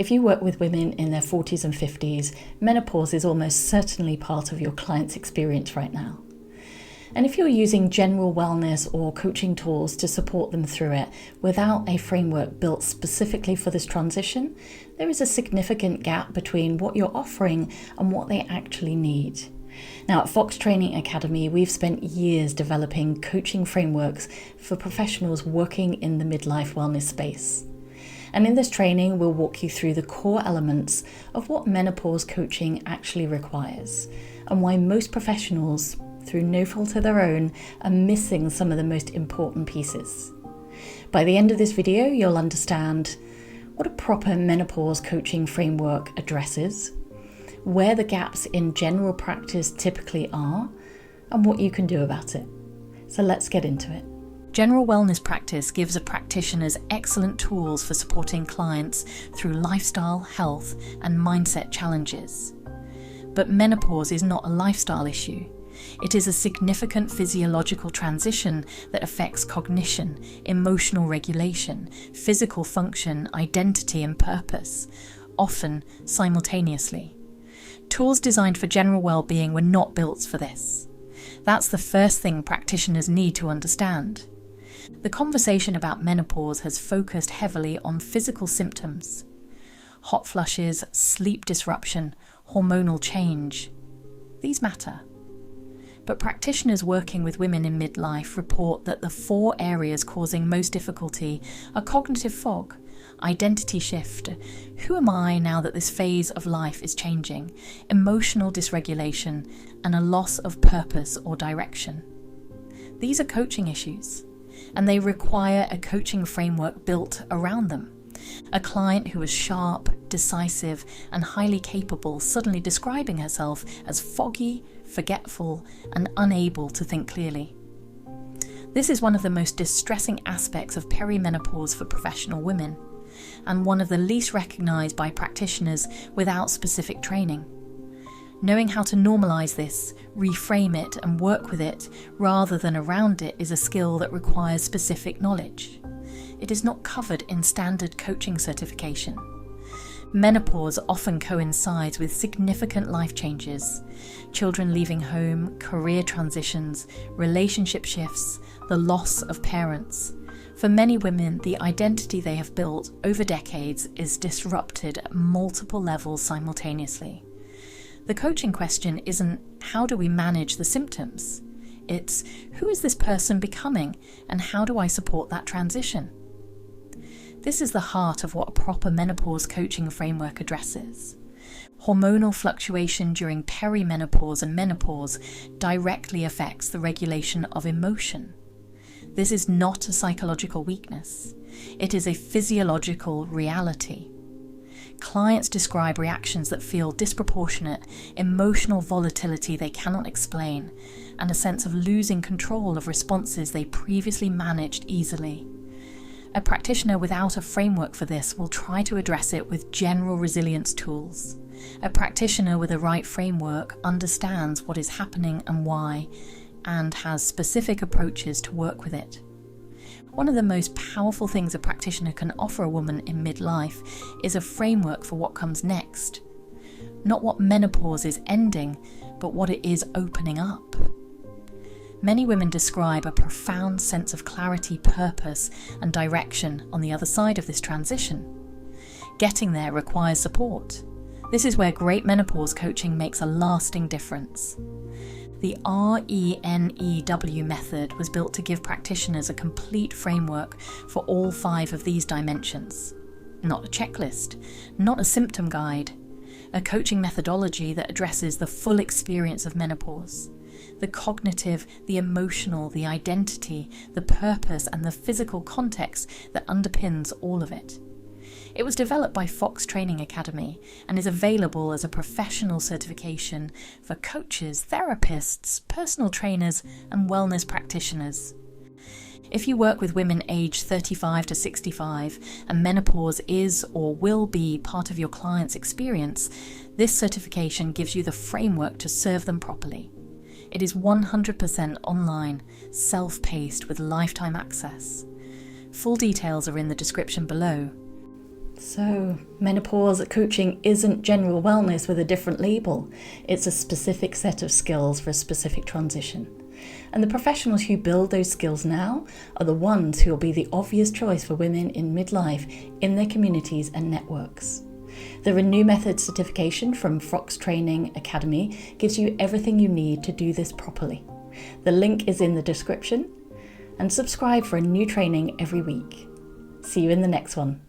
If you work with women in their 40s and 50s, menopause is almost certainly part of your client's experience right now. And if you're using general wellness or coaching tools to support them through it without a framework built specifically for this transition, there is a significant gap between what you're offering and what they actually need. Now, at Fox Training Academy, we've spent years developing coaching frameworks for professionals working in the midlife wellness space. And in this training, we'll walk you through the core elements of what menopause coaching actually requires and why most professionals, through no fault of their own, are missing some of the most important pieces. By the end of this video, you'll understand what a proper menopause coaching framework addresses, where the gaps in general practice typically are, and what you can do about it. So let's get into it. General wellness practice gives a practitioners excellent tools for supporting clients through lifestyle, health, and mindset challenges. But menopause is not a lifestyle issue. It is a significant physiological transition that affects cognition, emotional regulation, physical function, identity, and purpose, often simultaneously. Tools designed for general well-being were not built for this. That's the first thing practitioners need to understand. The conversation about menopause has focused heavily on physical symptoms: hot flushes, sleep disruption, hormonal change. These matter. But practitioners working with women in midlife report that the 4 areas causing most difficulty are cognitive fog, identity shift, who am I now that this phase of life is changing, emotional dysregulation, and a loss of purpose or direction. These are coaching issues, and they require a coaching framework built around them. A client who is sharp, decisive, and highly capable suddenly describing herself as foggy, forgetful, and unable to think clearly. This is one of the most distressing aspects of perimenopause for professional women, and one of the least recognised by practitioners without specific training. Knowing how to normalise this, reframe it, and work with it rather than around it is a skill that requires specific knowledge. It is not covered in standard coaching certification. Menopause often coincides with significant life changes: children leaving home, career transitions, relationship shifts, the loss of parents. For many women, the identity they have built over decades is disrupted at multiple levels simultaneously. The coaching question isn't, how do we manage the symptoms? It's, who is this person becoming, and how do I support that transition? This is the heart of what a proper menopause coaching framework addresses. Hormonal fluctuation during perimenopause and menopause directly affects the regulation of emotion. This is not a psychological weakness. It is a physiological reality. Clients describe reactions that feel disproportionate, emotional volatility they cannot explain, and a sense of losing control of responses they previously managed easily. A practitioner without a framework for this will try to address it with general resilience tools. A practitioner with the right framework understands what is happening and why, and has specific approaches to work with it. One of the most powerful things a practitioner can offer a woman in midlife is a framework for what comes next. Not what menopause is ending, but what it is opening up. Many women describe a profound sense of clarity, purpose, and direction on the other side of this transition. Getting there requires support. This is where great menopause coaching makes a lasting difference. The RENEW method was built to give practitioners a complete framework for all 5 of these dimensions. Not a checklist, not a symptom guide, a coaching methodology that addresses the full experience of menopause. The cognitive, the emotional, the identity, the purpose, and the physical context that underpins all of it. It was developed by Fox Training Academy and is available as a professional certification for coaches, therapists, personal trainers, and wellness practitioners. If you work with women aged 35 to 65 and menopause is or will be part of your client's experience, this certification gives you the framework to serve them properly. It is 100% online, self-paced with lifetime access. Full details are in the description below. So, menopause coaching isn't general wellness with a different label. It's a specific set of skills for a specific transition. And the professionals who build those skills now are the ones who will be the obvious choice for women in midlife in their communities and networks. The Renew Method certification from Fox Training Academy gives you everything you need to do this properly. The link is in the description, and subscribe for a new training every week. See you in the next one.